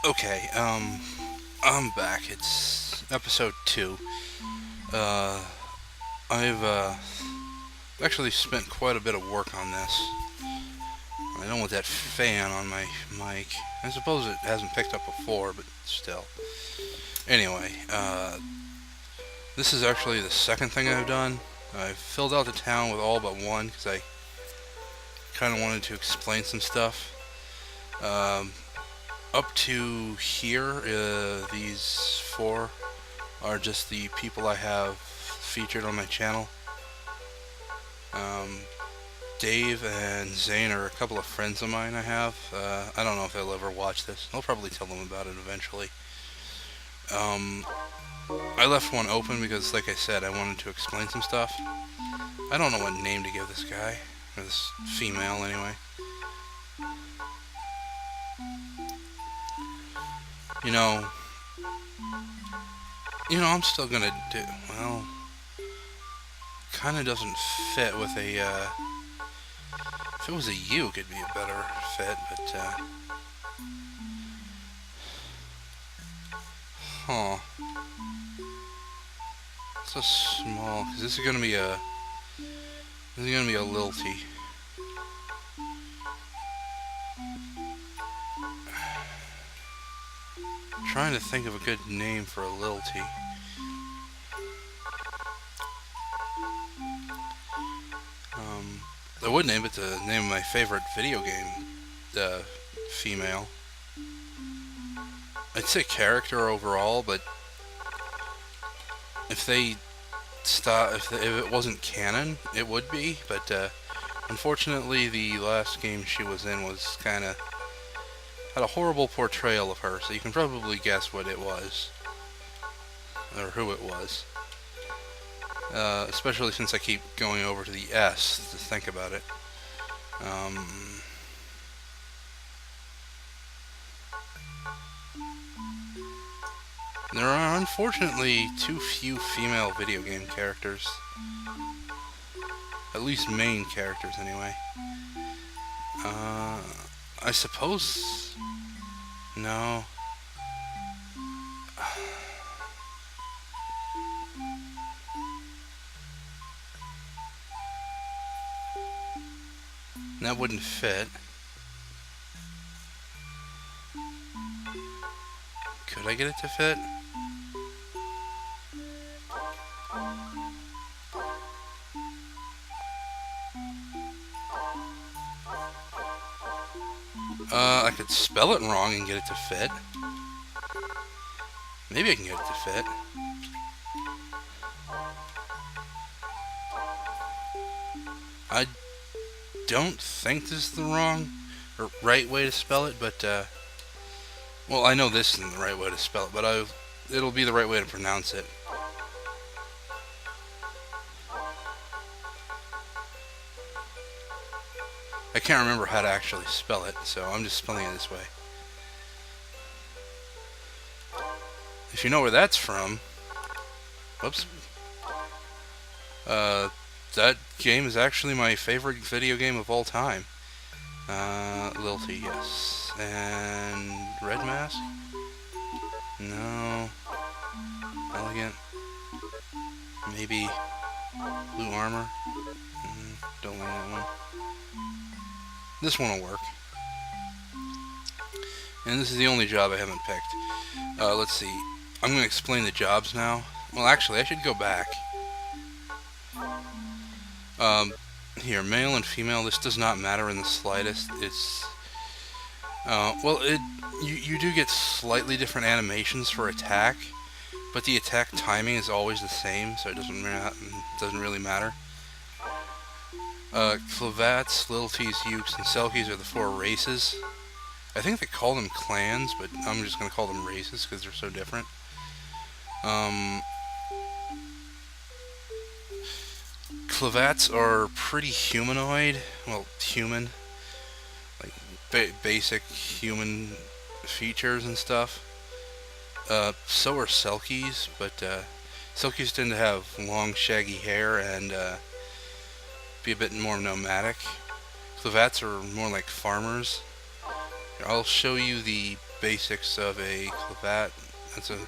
Okay, I'm back. It's episode 2. Uh, I've actually spent quite a bit of work on this. I don't want that fan on my mic. I suppose it hasn't picked up before, but still. Anyway, this is actually the second thing I've done. I've filled out the town with all but one because I kind of wanted to explain some stuff. Um, Up to here, these four are just the people I have featured on my channel. Um, Dave and Zane are a couple of friends of mine I have. I don't know if they'll ever watch this. I'll probably tell them about it eventually. Um, I left one open because, like I said, I wanted to explain some stuff. I don't know what name to give this guy, or this female anyway. You know, I'm still gonna do, well, kinda doesn't fit with a, if it was a uke, it'd be a better fit, but, huh. It's so small, because this is gonna be a lilty. I'm trying to think of a good name for a lilty. I would name it the name of my favorite video game, the female. I'd say character overall, but if it wasn't canon, it would be. But unfortunately, the last game she was in was had a horrible portrayal of her, so you can probably guess what it was or who it was. Especially since I keep going over to the S to think about it. There are unfortunately too few female video game characters. At least main characters, anyway. I suppose... No. That wouldn't fit. Could I get it to fit? I could spell it wrong and get it to fit. Maybe I can get it to fit. I don't think this is the wrong or right way to spell it, but well, I know this isn't the right way to spell it, but it'll be the right way to pronounce it. I can't remember how to actually spell it, so I'm just spelling it this way. If you know where that's from, whoops, that game is actually my favorite video game of all time. Lilty, yes. And Red Mask? No. Elegant? Maybe Blue Armor? Don't like that one. This one will work. And this is the only job I haven't picked. Let's see. I'm going to explain the jobs now. Well, actually, I should go back. Here, male and female, this does not matter in the slightest. It's, well, you do get slightly different animations for attack, but the attack timing is always the same, so it doesn't really matter. Clavats, Lilties, Ukes, and Selkies are the 4 races. I think they call them clans, but I'm just going to call them races because they're so different. Clavats are pretty humanoid. Well, human. Like, basic human features and stuff. So are Selkies, but Selkies tend to have long, shaggy hair and be a bit more nomadic. Clavats are more like farmers. Here, I'll show you the basics of a clavat. That's a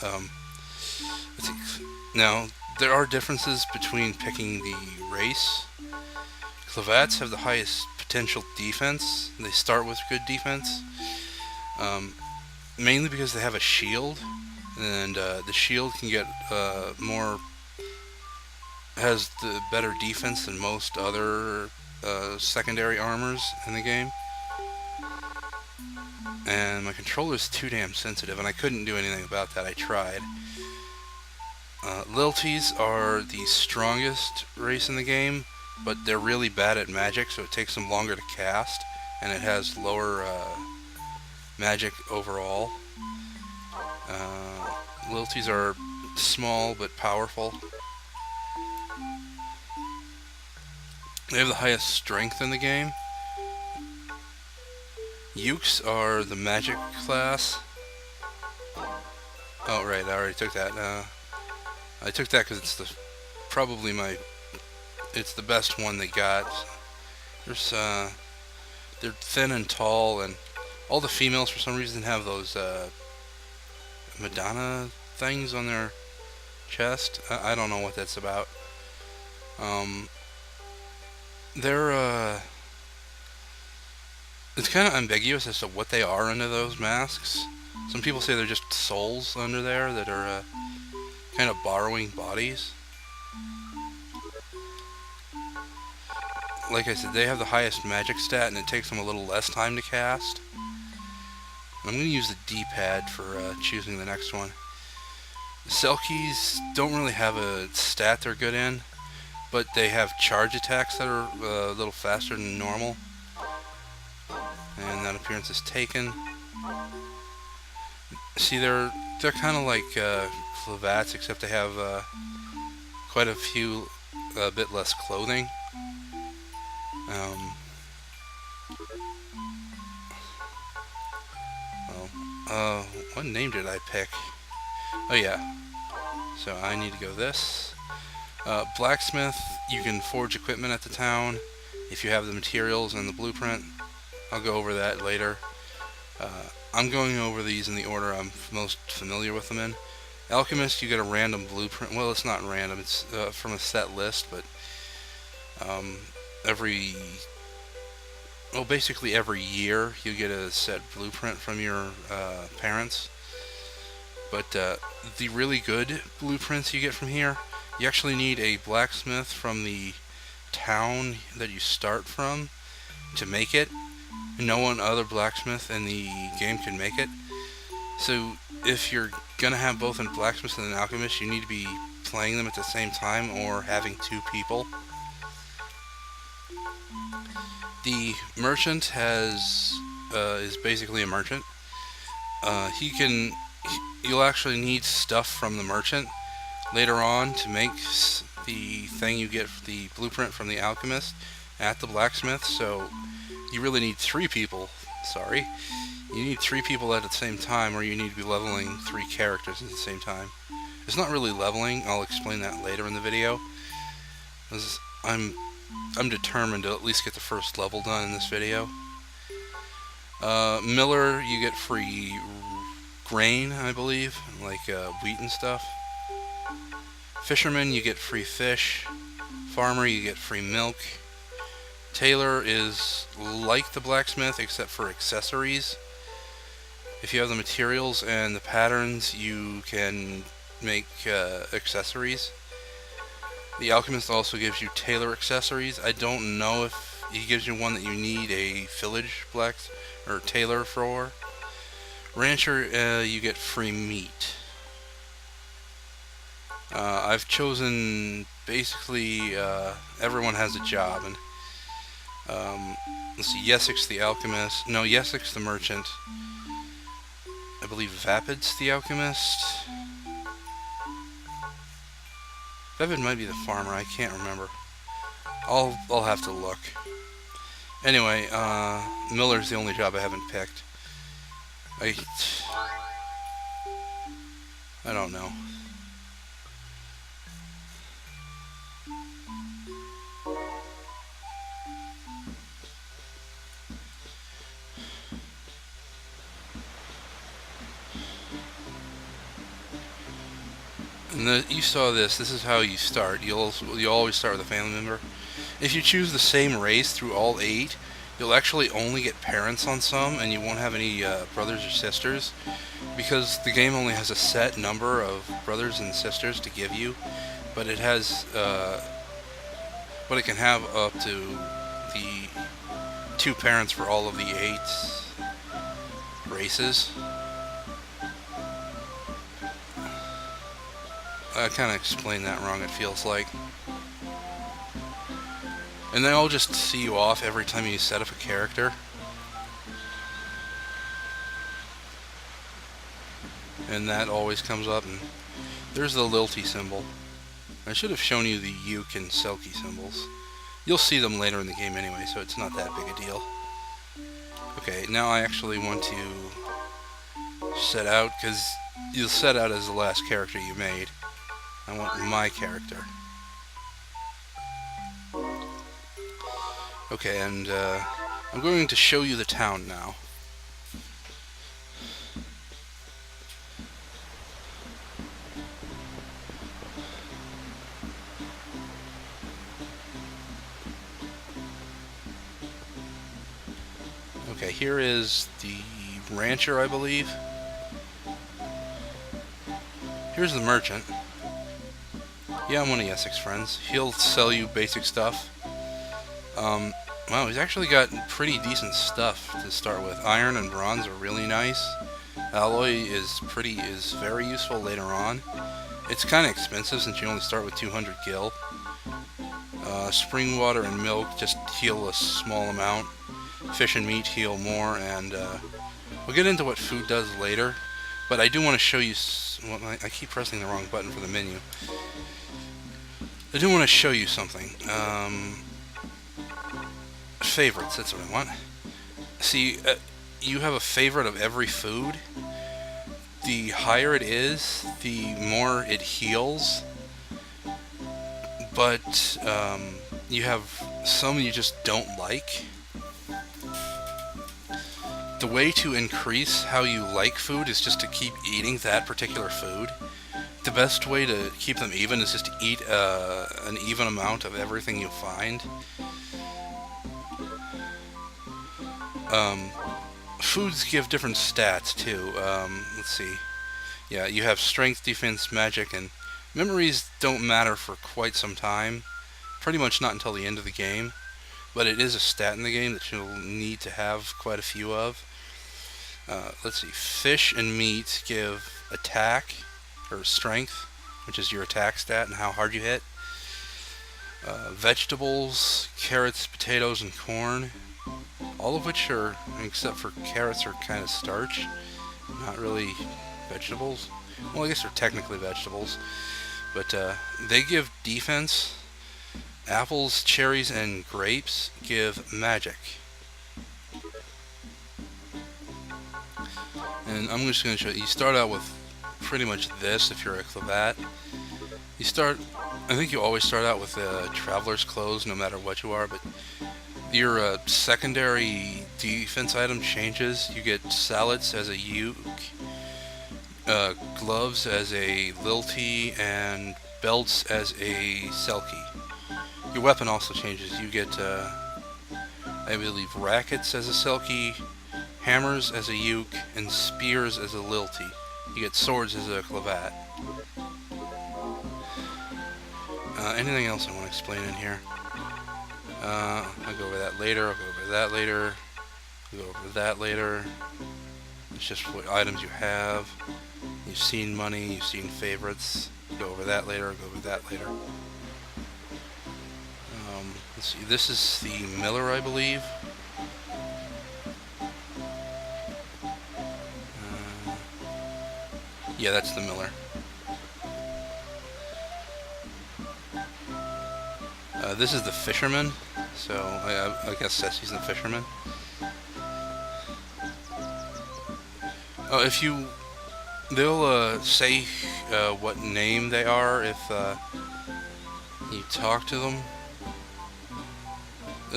let's see. Now there are differences between picking the race. Clavats have the highest potential defense. They start with good defense, mainly because they have a shield, and the shield can get more has the better defense than most other secondary armors in the game. And my controller's too damn sensitive, and I couldn't do anything about that. I tried. Lilties are the strongest race in the game, but they're really bad at magic, so it takes them longer to cast, and it has lower magic overall. Lilties are small but powerful. They have the highest strength in the game. Ukes are the magic class. Oh right, I already took that. I took that because it's it's the best one they got. There's they're thin and tall, and all the females for some reason have those Madonna things on their chest. I don't know what that's about. They're it's kind of ambiguous as to what they are under those masks. Some people say they're just souls under there that are kind of borrowing bodies. Like I said, they have the highest magic stat, and it takes them a little less time to cast. I'm going to use the D-pad for choosing the next one. Selkies don't really have a stat they're good in, but they have charge attacks that are a little faster than normal. And that appearance is taken. See, they're kind of like clavats, except they have quite a bit less clothing. What name did I pick? Oh yeah. So I need to go this. Blacksmith, you can forge equipment at the town if you have the materials and the blueprint. I'll go over that later. I'm going over these in the order I'm most familiar with them in. Alchemist, you get a random blueprint. Well, it's not random. It's from a set list, but basically every year you get a set blueprint from your parents. But the really good blueprints you get from here, you actually need a blacksmith from the town that you start from to make it. No one other blacksmith in the game can make it. So if you're gonna have both a blacksmith and an alchemist, you need to be playing them at the same time or having two people. The merchant is basically a merchant. You'll actually need stuff from the merchant later on to make the thing you get the blueprint from the alchemist at the blacksmith. So you really need three people. Sorry, you need three people at the same time, or you need to be leveling three characters at the same time. It's not really leveling. I'll explain that later in the video. I'm determined to at least get the first level done in this video. Miller, you get free grain, I believe, like wheat and stuff. Fisherman, you get free fish. Farmer, you get free milk. Tailor is like the blacksmith except for accessories. If you have the materials and the patterns, you can make accessories. The alchemist also gives you tailor accessories. I don't know if he gives you one that you need a village or tailor for. Rancher, you get free meat. I've chosen basically everyone has a job, and let's see, Yessik's the alchemist. No, Yessik's the merchant. I believe Vapid's the alchemist. Vapid might be the farmer. I can't remember. I'll have to look. Anyway, Miller's the only job I haven't picked. I don't know. And you saw this. This is how you start. You'll always start with a family member. If you choose the same race through all 8, you'll actually only get parents on some, and you won't have any brothers or sisters, because the game only has a set number of brothers and sisters to give you, but it has, but it can have up to the 2 parents for all of the 8 races. I kind of explained that wrong, it feels like. And they all just see you off every time you set up a character. And that always comes up, and there's the Lilty symbol. I should have shown you the Uke and Selkie symbols. You'll see them later in the game anyway, so it's not that big a deal. Okay, now I actually want to set out, because you'll set out as the last character you made. I want my character. Okay, and I'm going to show you the town now. Okay, here is the rancher, I believe. Here's the merchant. Yeah, I'm one of Essex's friends. He'll sell you basic stuff. Wow, he's actually got pretty decent stuff to start with. Iron and bronze are really nice. Alloy is very useful later on. It's kind of expensive since you only start with 200 gil. Spring water and milk just heal a small amount. Fish and meat heal more, and we'll get into what food does later. But I do want to show you. Well, I keep pressing the wrong button for the menu. I do want to show you something. Favorites, that's what I want. See, you have a favorite of every food. The higher it is, the more it heals. But you have some you just don't like. The way to increase how you like food is just to keep eating that particular food. The best way to keep them even is just to eat an even amount of everything you find. Foods give different stats too. Let's see. Yeah, you have strength, defense, magic, and memories don't matter for quite some time. Pretty much not until the end of the game. But it is a stat in the game that you'll need to have quite a few of. Let's see. Fish and meat give attack, or strength, which is your attack stat and how hard you hit. Vegetables, carrots, potatoes, and corn. All of which are, except for carrots, are kind of starch. Not really vegetables. Well, I guess they're technically vegetables. But they give defense. Apples, cherries, and grapes give magic. And I'm just going to show you. You start out with pretty much this if you're a clavat. I think you always start out with traveler's clothes no matter what you are, but your secondary defense item changes. You get sallets as a uke, gloves as a lilty, and belts as a selkie. Your weapon also changes. You get, I believe, rackets as a selkie, hammers as a uke, and spears as a lilty. You get swords as a clavat. Anything else I want to explain in here? I'll go over that later. I'll go over that later. I'll go over that later. It's just what items you have. You've seen money. You've seen favorites. Go over that later. I'll go over that later. Let's see. This is the miller, I believe. Yeah, that's the miller. This is the fisherman, so I guess Ceci's the fisherman. Oh, they'll say what name they are if you talk to them.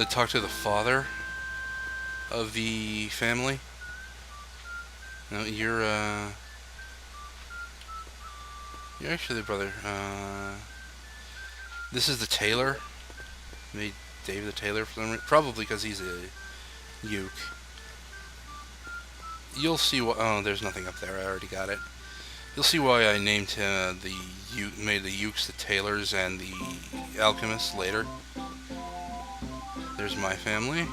Talk to the father of the family. No, you're You're actually the brother. This is the tailor. Made Dave the tailor for some reason. Probably because he's a uke. You'll see what. Oh, there's nothing up there. I already got it. You'll see why I named made the ukes the tailors and the alchemists later. There's my family.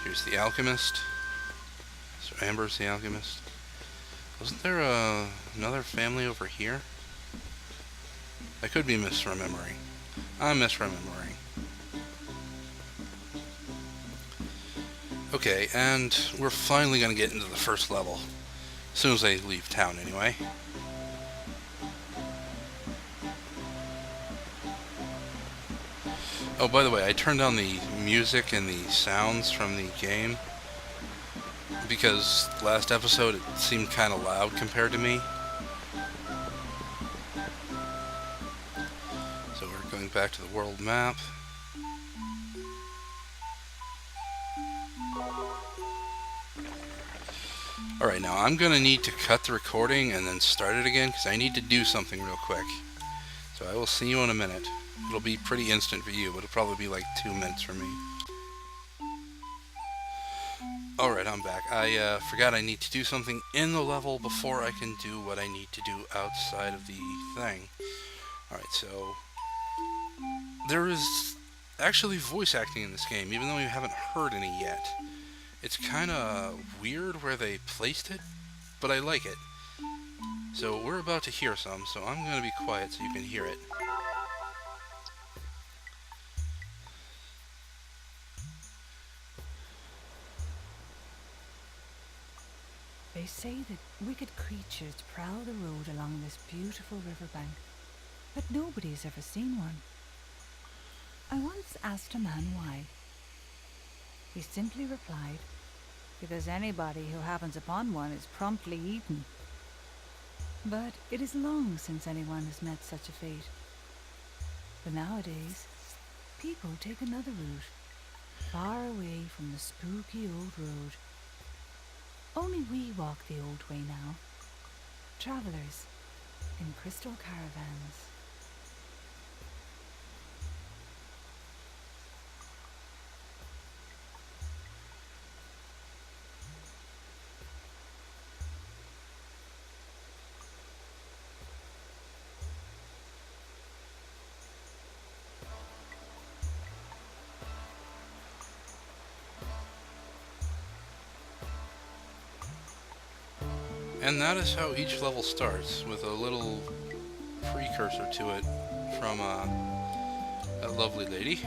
Here's the alchemist. So Amber's the alchemist. Wasn't there another family over here? I could be misremembering. I'm misremembering. Okay, and we're finally going to get into the first level. As soon as I leave town, anyway. Oh, by the way, I turned down the music and the sounds from the game because last episode it seemed kind of loud compared to me. So we're going back to the world map. Alright, now I'm going to need to cut the recording and then start it again because I need to do something real quick. So I will see you in a minute. It'll be pretty instant for you, but it'll probably be like 2 minutes for me. Alright, I'm back. I forgot I need to do something in the level before I can do what I need to do outside of the thing. Alright, so there is actually voice acting in this game, even though you haven't heard any yet. It's kind of weird where they placed it, but I like it. So we're about to hear some, so I'm going to be quiet so you can hear it. They say that wicked creatures prowl the road along this beautiful riverbank, but nobody's ever seen one. I once asked a man why. He simply replied, because anybody who happens upon one is promptly eaten. But it is long since anyone has met such a fate. But nowadays, people take another route, far away from the spooky old road. Only we walk the old way now, travelers in crystal caravans. And that is how each level starts, with a little precursor to it from that lovely lady.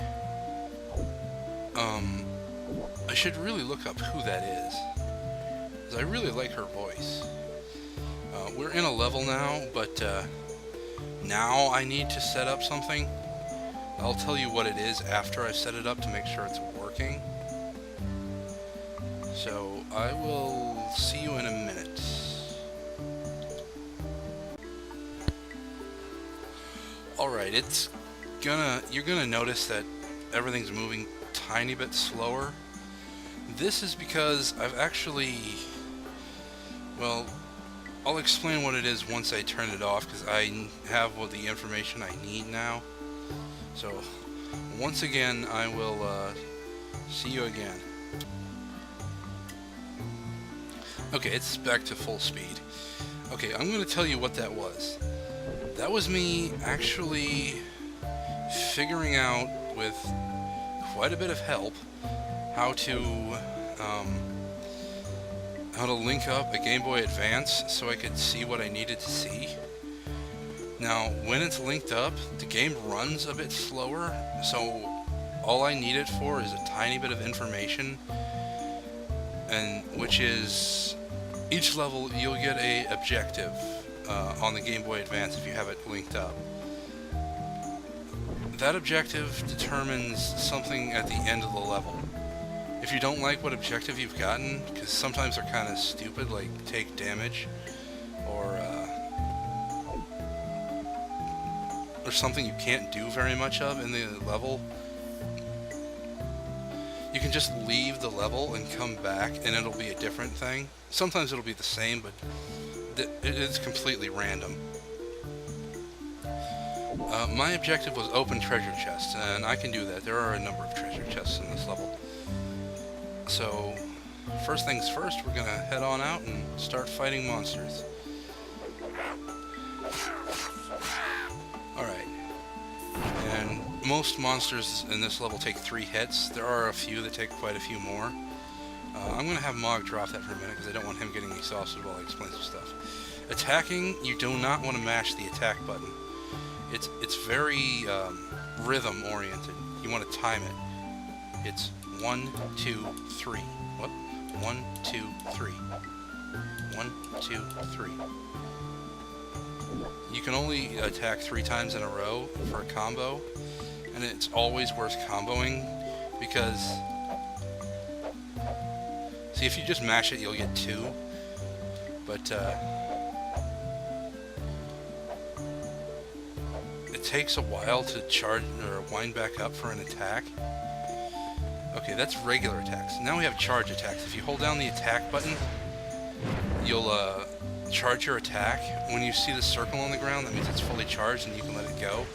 I should really look up who that is, because I really like her voice. We're in a level now, but now I need to set up something. I'll tell you what it is after I set it up to make sure it's working. So I will see you in a minute. Alright, you're gonna notice that everything's moving a tiny bit slower. This is because I've actually, well, I'll explain what it is once I turn it off, because I have what the information I need now. So, once again, I will see you again. Okay, it's back to full speed. Okay, I'm going to tell you what that was. That was me actually figuring out, with quite a bit of help, how to link up a Game Boy Advance so I could see what I needed to see. Now, when it's linked up, the game runs a bit slower, so all I need it for is a tiny bit of information, and which is each level you'll get a objective on the Game Boy Advance if you have it linked up. That objective determines something at the end of the level. If you don't like what objective you've gotten, because sometimes they're kind of stupid, like take damage, or something you can't do very much of in the level, you can just leave the level and come back and it'll be a different thing. Sometimes it'll be the same, but it is completely random. My objective was open treasure chests, and I can do that. There are a number of treasure chests in this level. So, first things first, we're gonna head on out and start fighting monsters. Alright. And most monsters in this level take 3 hits. There are a few that take quite a few more. I'm gonna have Mog drop that for a minute because I don't want him getting exhausted while I explain some stuff. Attacking, you do not want to mash the attack button. It's very rhythm oriented. You want to time it. It's 1, 2, 3. What? 1, 2, 3. 1, 2, 3. You can only attack 3 times in a row for a combo, and it's always worth comboing because, see, if you just mash it, you'll get 2, but it takes a while to charge or wind back up for an attack. Okay, that's regular attacks. Now we have charge attacks. If you hold down the attack button, you'll charge your attack. When you see the circle on the ground, that means it's fully charged and you can let it go.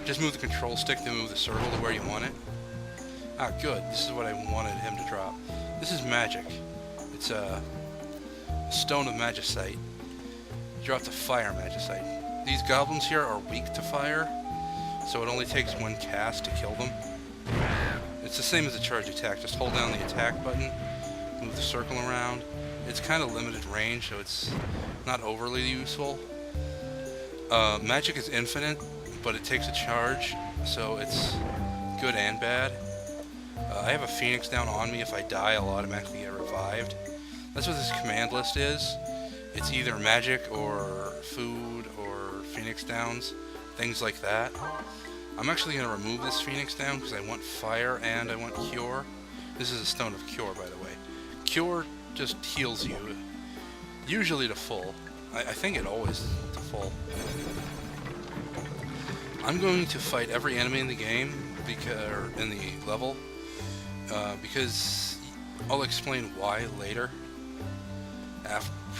Just move the control stick to move the circle to where you want it. Ah, good. This is what I wanted him to drop. This is magic. It's a stone of magicite. Drop the fire magicite. These goblins here are weak to fire, so it only takes 1 cast to kill them. It's the same as a charge attack. Just hold down the attack button, move the circle around. It's kind of limited range, so it's not overly useful. Magic is infinite, but it takes a charge, so it's good and bad. I have a phoenix down on me. If I die, I'll automatically get revived. That's what this command list is. It's either magic or food or phoenix downs, things like that. I'm actually going to remove this phoenix down because I want fire and I want cure. This is a stone of cure, by the way. Cure just heals you, usually to full. I think it always is to full. I'm going to fight every enemy in the game, or in the level, because I'll explain why later,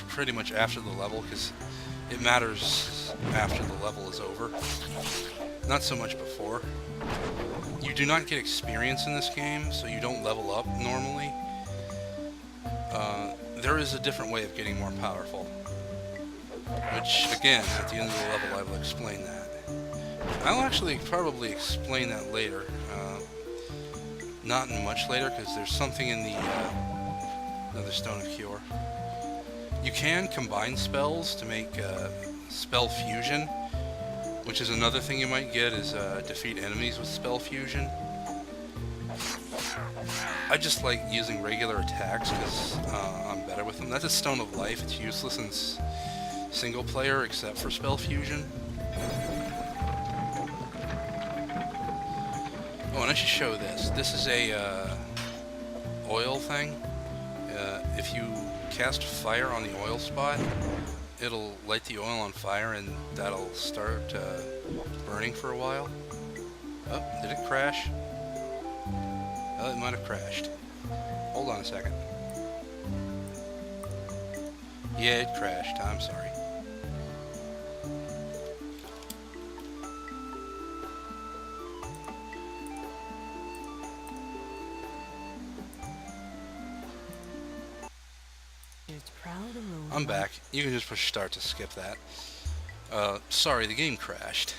pretty much after the level, because it matters after the level is over, not so much before. You do not get experience in this game, so you don't level up normally. There is a different way of getting more powerful, which, again, at the end of the level I will explain that. I'll actually probably explain that later, not much later, because there's something in the another Stone of Cure. You can combine spells to make spell fusion, which is another thing you might get, is defeat enemies with spell fusion. I just like using regular attacks because I'm better with them. That's a Stone of Life. It's useless in single player except for spell fusion. Oh, and I should show this. This is a oil thing. If you cast fire on the oil spot, it'll light the oil on fire and that'll start burning for a while. Oh, did it crash? Oh, it might have crashed. Hold on a second. Yeah, it crashed. I'm sorry. I'm back. You can just push start to skip that. Sorry, the game crashed.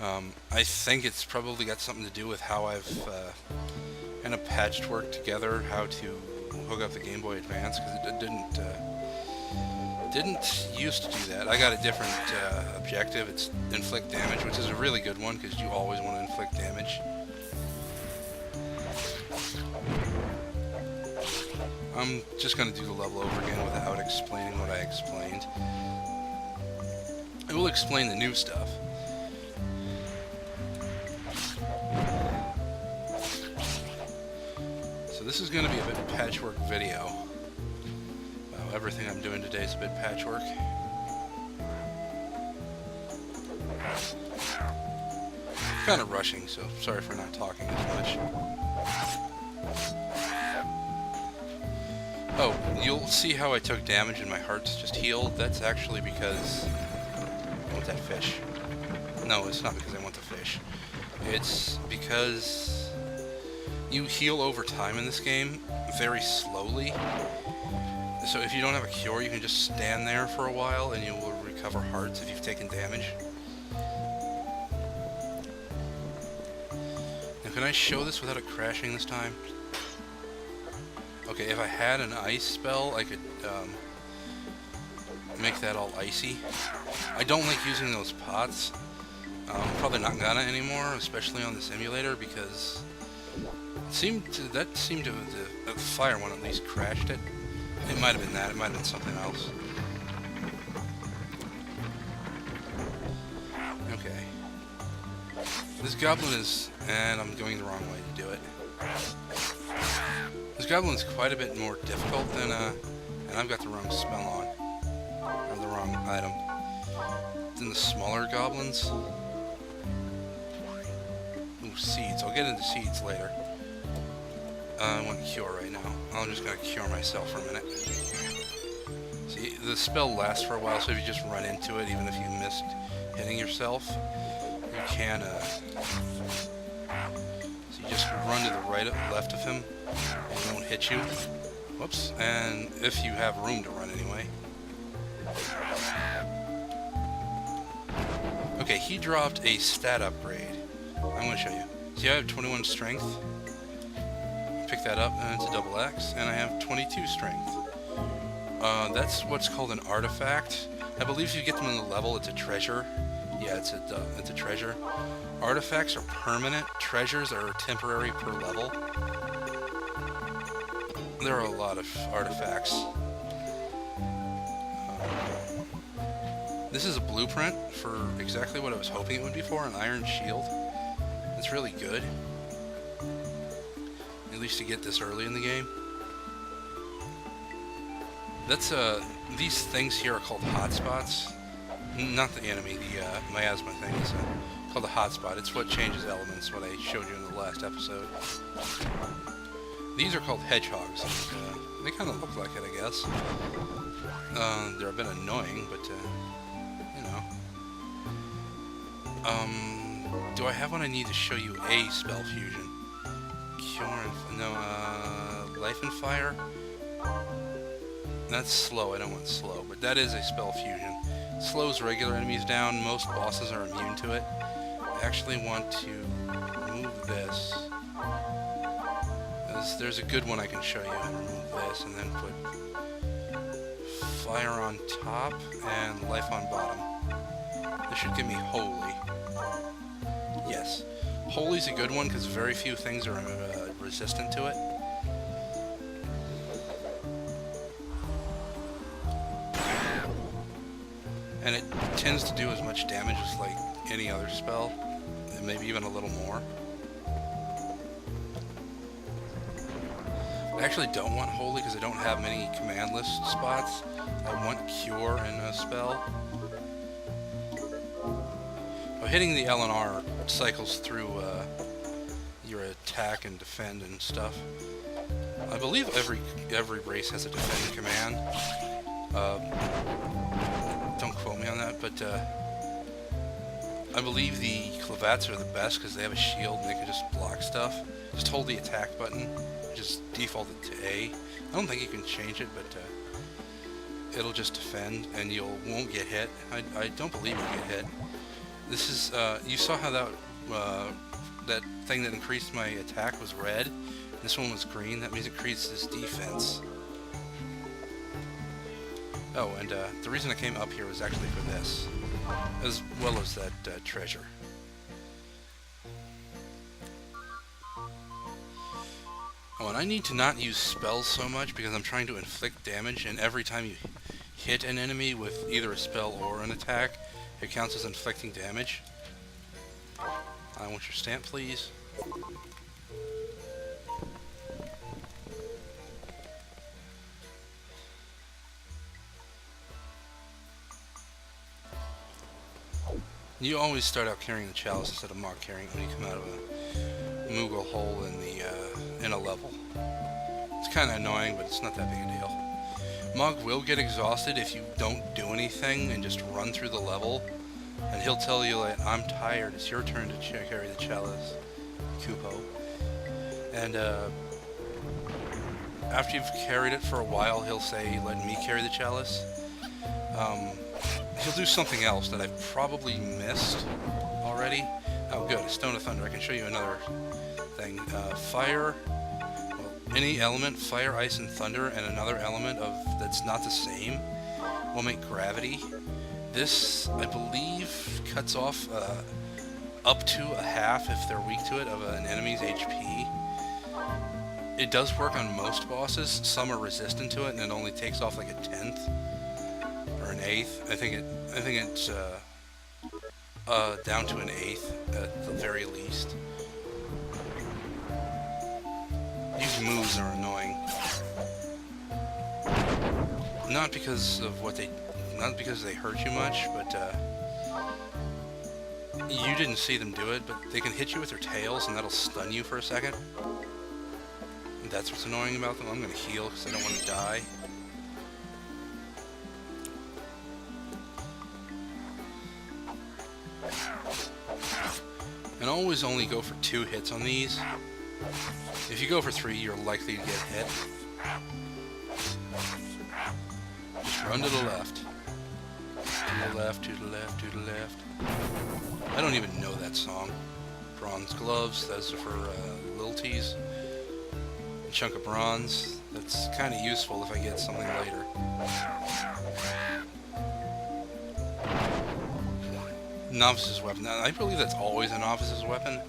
I think it's probably got something to do with how I've kind of patchworked together how to hook up the Game Boy Advance, because it didn't used to do that. I got a different objective. It's inflict damage, which is a really good one because you always want to inflict damage. I'm just going to do the level over again without explaining what I explained. I will explain the new stuff. So this is going to be a bit patchwork video. Wow, everything I'm doing today is a bit patchwork. Kind of rushing, so sorry for not talking as much. Oh, you'll see how I took damage and my heart's just healed. That's actually because I want that fish. No, it's not because I want the fish. It's because you heal over time in this game, very slowly. So if you don't have a cure, you can just stand there for a while and you will recover hearts if you've taken damage. Now, can I show this without it crashing this time? Okay, if I had an ice spell, I could make that all icy. I don't like using those pots. Probably not gonna anymore, especially on this emulator, because that seemed to the fire one at least crashed it. It might have been that. It might have been something else. Okay. This goblin is, and I'm going the wrong way to do it. This goblin's quite a bit more difficult than and I've got the wrong spell on, or the wrong item, than the smaller goblins. Ooh, seeds. I'll get into seeds later. I want cure right now. I'm just gonna cure myself for a minute. See, the spell lasts for a while, so if you just run into it, even if you missed hitting yourself, you can, so you just run to the right, left of him, and he won't hit you. Whoops, and if you have room to run anyway. Okay, he dropped a stat upgrade. I'm gonna show you. See, I have 21 strength. Pick that up, and it's a double X, and I have 22 strength. That's what's called an artifact. I believe if you get them in the level, it's a treasure. Yeah, it's a treasure. Artifacts are permanent. Treasures are temporary per level. There are a lot of artifacts. This is a blueprint for exactly what I was hoping it would be for, an iron shield. It's really good. At least to get this early in the game. That's these things here are called hotspots. Not the enemy, the miasma thing is called a hotspot. It's what changes elements, what I showed you in the last episode. These are called hedgehogs. And, they kind of look like it, I guess. They're a bit annoying, but you know. Do I have what I need to show you a spell fusion? Cure and no, life and fire. That's slow. I don't want slow, but that is a spell fusion. Slows regular enemies down. Most bosses are immune to it. I actually want to remove this. There's a good one I can show you, and remove this, and then put fire on top and life on bottom. This should give me holy. Yes, holy's a good one because very few things are resistant to it. And it tends to do as much damage as like any other spell, and maybe even a little more. I actually don't want holy because I don't have many command list spots. I want cure in a spell. Well, hitting the L and R cycles through your attack and defend and stuff. I believe every race has a defend command. Don't quote me on that, but I believe the Clavats are the best because they have a shield and they can just block stuff. Just hold the attack button, just default it to A. I don't think you can change it, but it'll just defend and you won't get hit. I don't believe you'll get hit. This is, you saw how that thing that increased my attack was red. This one was green. That means it increases defense. Oh, and the reason I came up here was actually for this, as well as that treasure. Oh, and I need to not use spells so much because I'm trying to inflict damage, and every time you hit an enemy with either a spell or an attack, it counts as inflicting damage. I want your stamp, please. You always start out carrying the chalice instead of carrying it when you come out of a Moogle hole in a level. It's kind of annoying, but it's not that big a deal. Mog will get exhausted if you don't do anything and just run through the level. And he'll tell you, like, I'm tired, it's your turn to carry the chalice, Kupo. And after you've carried it for a while, he'll say, let me carry the chalice. He'll do something else that I've probably missed already. Oh good, a Stone of Thunder. I can show you another thing. Fire, well, any element, fire, ice, and thunder, and another element that's not the same will make gravity. This, I believe, cuts off up to a half, if they're weak to it, of an enemy's HP. It does work on most bosses. Some are resistant to it, and it only takes off like a 10th or an 8th. I think it's down to an 8th at the very least. These moves are annoying. Not because they hurt you much, but you didn't see them do it, but they can hit you with their tails, and that'll stun you for a second. That's what's annoying about them. I'm going to heal because I don't want to die. And always only go for 2 hits on these. If you go for 3, you're likely to get hit. Just run to the left. To the left, to the left, to the left. I don't even know that song. Bronze gloves, those are for lilties. A chunk of bronze. That's kind of useful if I get something later. Novice's weapon. Now, I believe that's always a novice's weapon.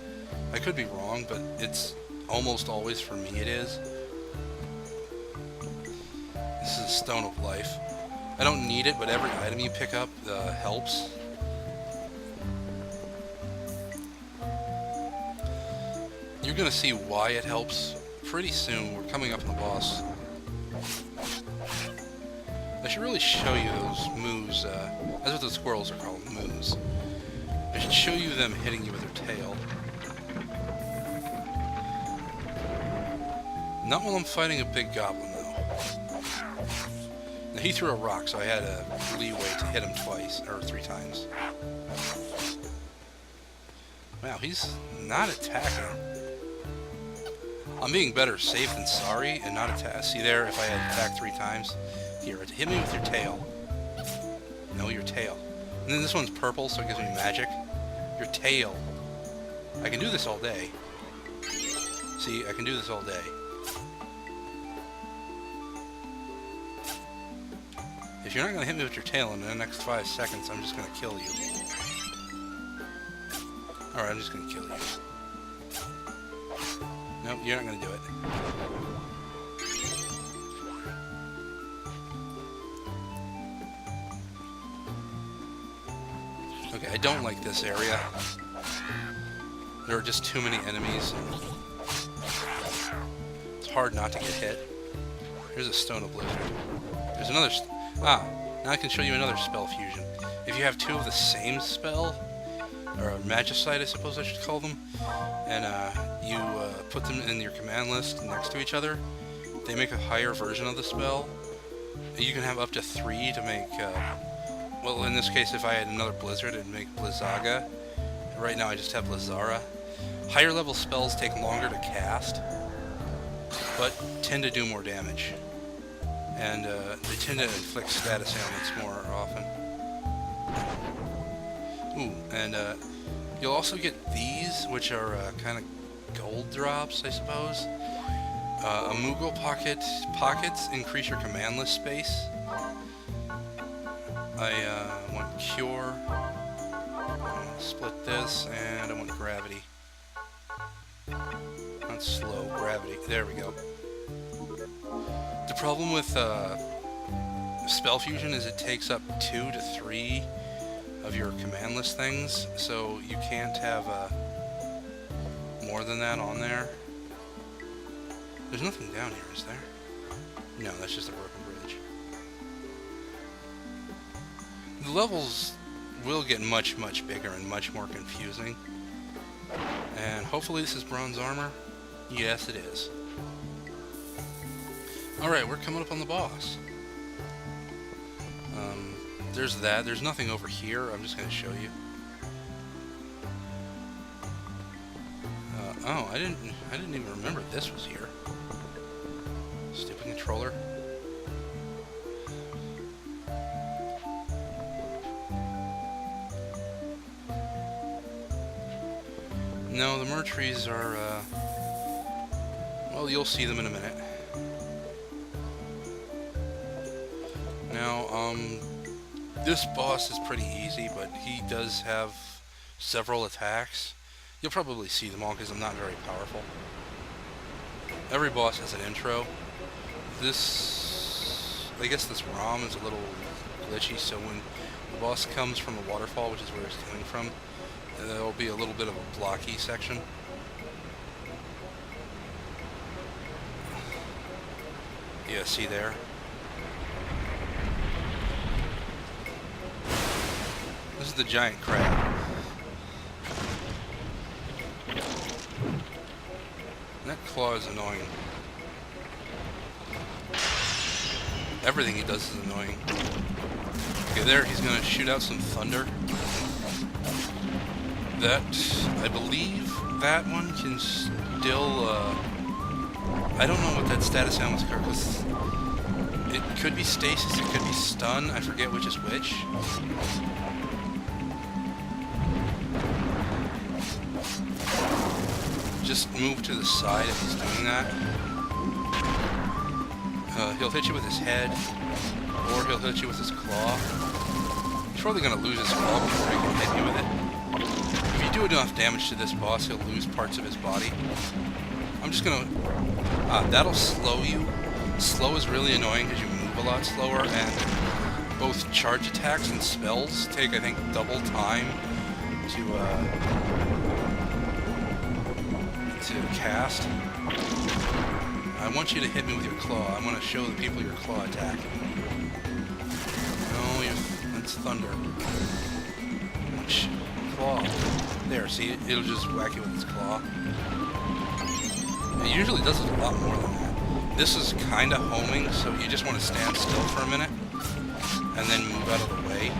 I could be wrong, but it's almost always, for me, it is. This is a Stone of Life. I don't need it, but every item you pick up helps. You're gonna see why it helps pretty soon. We're coming up on the boss. I should really show you those moves. That's what the squirrels are called, moves. I should show you them hitting you with their tail. Not while I'm fighting a big goblin, though. Now, he threw a rock, so I had a leeway to hit him twice, or 3 times. Wow, he's not attacking. I'm being better safe than sorry and not attack. See there, if I had attacked 3 times. Here, hit me with your tail. No, your tail. And then this one's purple, so it gives me magic. Your tail. I can do this all day. See, I can do this all day. If you're not going to hit me with your tail in the next 5 seconds, I'm just going to kill you. Alright, I'm just going to kill you. Nope, you're not going to do it. Okay, I don't like this area. There are just too many enemies. It's hard not to get hit. Here's a Stone of Blizzard. There's another... now I can show you another spell fusion. If you have 2 of the same spell, or a magicite I suppose I should call them, and you put them in your command list next to each other, they make a higher version of the spell. You can have up to 3 to make... well, in this case, if I had another Blizzard, it'd make Blizzaga. Right now I just have Blizzara. Higher level spells take longer to cast, but tend to do more damage. And they tend to inflict status ailments more often. Ooh, and you'll also get these, which are kind of gold drops, I suppose. A Moogle pockets increase your command list space. I want Cure, I want to split this, and I want Gravity. Not slow, Gravity. There we go. The problem with Spell Fusion is it takes up 2 to 3 of your command list things, so you can't have more than that on there. There's nothing down here, is there? No, that's just a broken bridge. The levels will get much, much bigger and much more confusing. And hopefully this is bronze armor. Yes, it is. Alright, we're coming up on the boss. There's that. There's nothing over here. I'm just going to show you. Oh, I didn't even remember this was here. Stupid controller. No, the Mertrees are, well, you'll see them in a minute. Now, this boss is pretty easy, but he does have several attacks. You'll probably see them all because I'm not very powerful. Every boss has an intro. I guess this ROM is a little glitchy, so when the boss comes from a waterfall, which is where it's coming from, there'll be a little bit of a blocky section. Yeah, see there? This is the giant crab. That claw is annoying. Everything he does is annoying. Okay, there, he's gonna shoot out some thunder. That, I believe that one can still, I don't know what that status sound was, because it could be stasis, it could be stun, I forget which is which. Just move to the side if he's doing that. He'll hit you with his head, or he'll hit you with his claw. He's probably going to lose his claw before he can hit you with it. If you do enough damage to this boss, he'll lose parts of his body. I'm just going to... that'll slow you. Slow is really annoying because you move a lot slower, and both charge attacks and spells take, I think, double time to cast. I want you to hit me with your claw. I want to show the people your claw attack. No, that's thunder. Claw. There, see, it'll just whack you with its claw. It usually does it a lot more than that. This is kind of homing, so you just want to stand still for a minute and then move out of the way.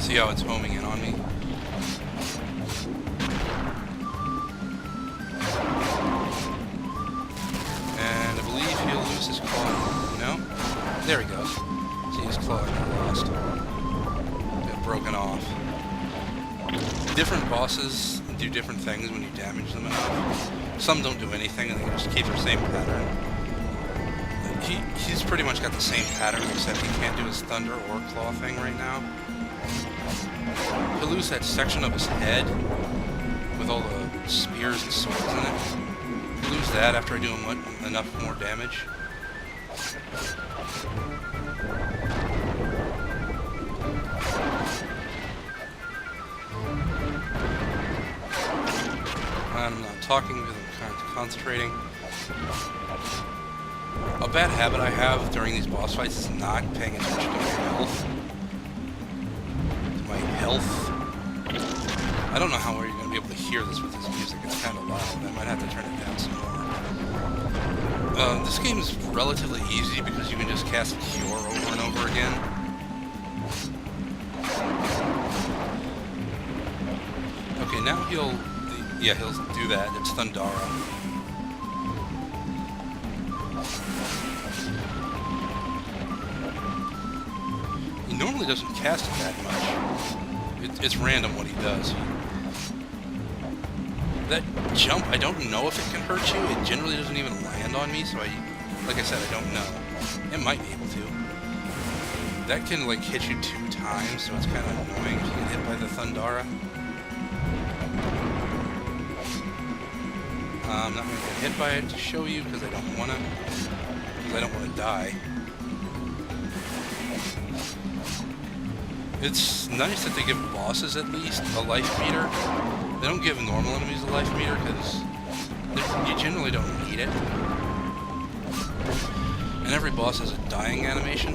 See how it's homing in on me? His claw, no? There he goes. See, his claw got lost. Got broken off. Different bosses do different things when you damage them enough. Some don't do anything and they just keep the same pattern. He's pretty much got the same pattern, except he can't do his thunder or claw thing right now. He'll lose that section of his head with all the spears and swords in it. He'll lose that after I do him enough more damage. I'm not talking because I'm kind of concentrating. A bad habit I have during these boss fights is not paying attention to my health. I don't know how well you're going to be able to hear this with this music. It's kind of loud. I might have to turn it down some more. This game is relatively easy because you can just cast Cure over and over again. Okay, now he'll do that. It's Thundara. He normally doesn't cast it that much. It's random what he does. That jump, I don't know if it can hurt you. It generally doesn't even land on me, so like I said, I don't know. It might be able to. That can, like, hit you 2 times, so it's kind of annoying if you get hit by the Thundara. I'm not going to get hit by it to show you, because I don't want to. Because I don't want to die. It's nice that they give bosses, at least, a life meter. They don't give normal enemies a life meter, because you generally don't need it. And every boss has a dying animation.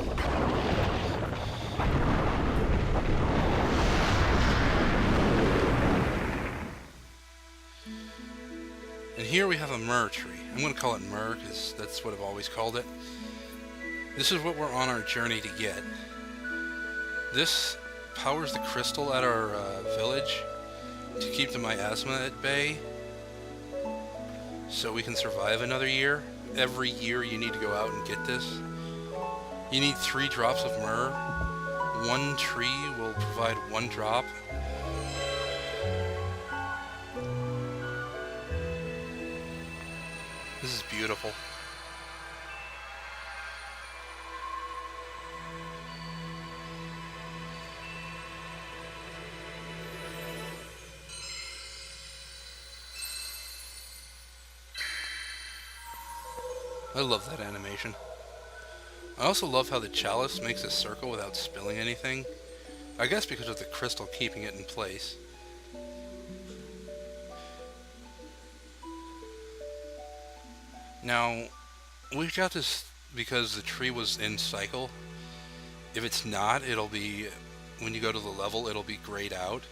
And here we have a myrrh tree. I'm going to call it myrrh because that's what I've always called it. This is what we're on our journey to get. This powers the crystal at our village to keep the miasma at bay, so we can survive another year. Every year you need to go out and get this. You need 3 drops of myrrh. One tree will provide 1 drop. This is beautiful. I love that animation. I also love how the chalice makes a circle without spilling anything. I guess because of the crystal keeping it in place. Now, we've got this because the tree was in cycle. If it's not, it'll be, when you go to the level, it'll be grayed out.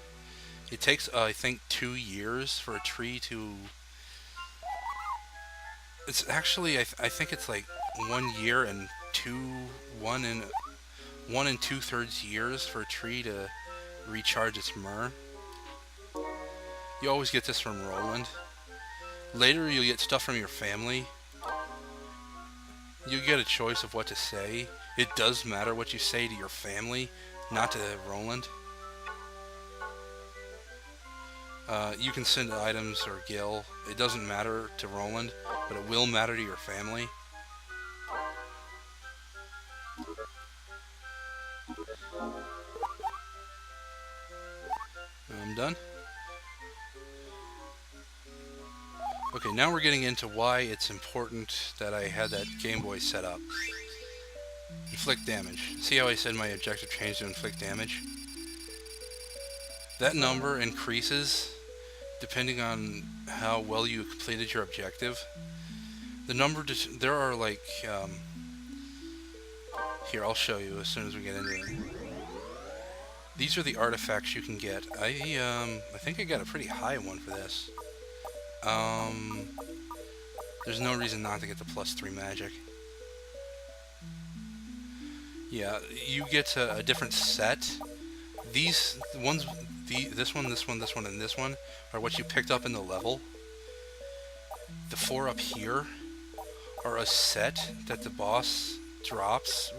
It takes, I think, 2 years for a tree to... It's actually, I think it's like 1 year and 1 and 2/3 years for a tree to recharge its myrrh. You always get this from Roland. Later you'll get stuff from your family. You get a choice of what to say. It does matter what you say to your family, not to Roland. You can send items or Gil. It doesn't matter to Roland, but it will matter to your family. I'm done. Okay, now we're getting into why it's important that I had that Game Boy set up. Inflict damage. See how I said my objective changed to inflict damage? That number increases depending on how well you completed your objective. The number, there are like, here, I'll show you as soon as we get into it. These are the artifacts you can get. I think I got a pretty high one for this. There's no reason not to get the +3 magic. Yeah, you get a different set. These ones, this one, and this one are what you picked up in the level. The 4 up here are a set that the boss drops.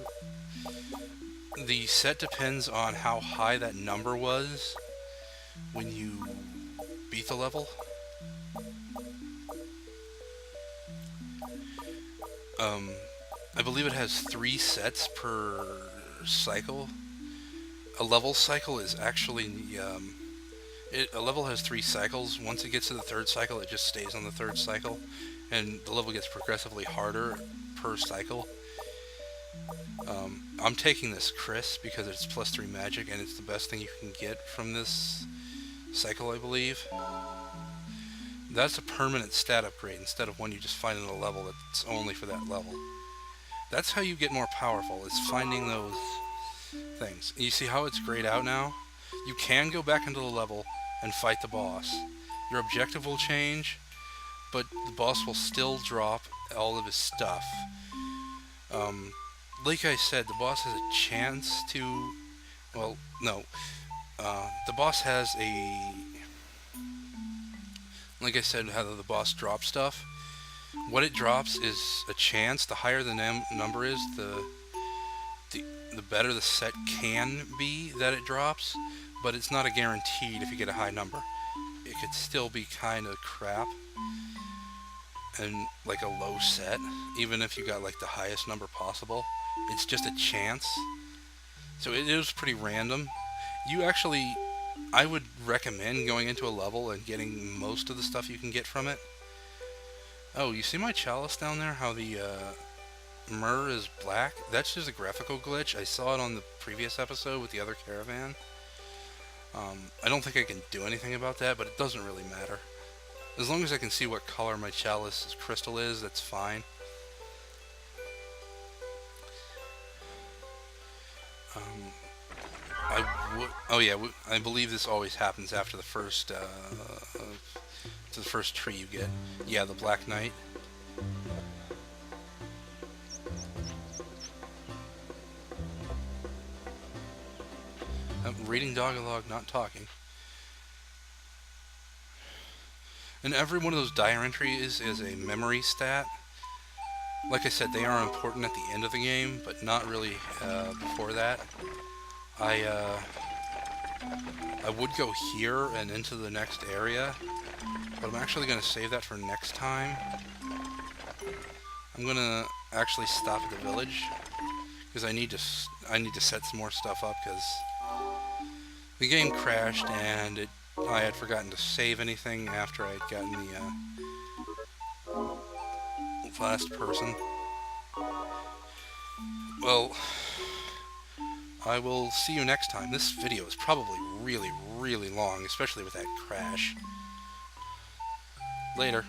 The set depends on how high that number was when you beat the level. I believe it has 3 sets per cycle. A level cycle is actually, a level has 3 cycles. Once it gets to the 3rd cycle, it just stays on the 3rd cycle, and the level gets progressively harder per cycle. I'm taking this Chris because it's +3 magic, and it's the best thing you can get from this cycle, I believe. That's a permanent stat upgrade instead of one you just find in a level that's only for that level. That's how you get more powerful, is finding those things. You see how it's grayed out now? You can go back into the level and fight the boss. Your objective will change, but the boss will still drop all of his stuff. Like I said, the boss has a chance to... Well, no. The boss has a... Like I said, how the boss drops stuff. What it drops is a chance. The higher the number is, the better the set can be that it drops. But it's not a guaranteed if you get a high number. It could still be kind of crap. And like a low set, even if you got like the highest number possible. It's just a chance. So it is pretty random. You actually... I would recommend going into a level and getting most of the stuff you can get from it. Oh, you see my chalice down there? How the myrrh is black? That's just a graphical glitch. I saw it on the previous episode with the other caravan. I don't think I can do anything about that, but it doesn't really matter. As long as I can see what color my chalice's crystal is, that's fine. Oh yeah, I believe this always happens after the first tree you get. Yeah, the Black Knight. Reading Dogalog, not talking. And every one of those diary entries is a memory stat. Like I said, they are important at the end of the game, but not really before that. I I would go here and into the next area, but I'm actually going to save that for next time. I'm going to actually stop at the village because I need to set some more stuff up because the game crashed and I had forgotten to save anything after I had gotten the last person. Well, I will see you next time. This video is probably really, really long, especially with that crash. Later.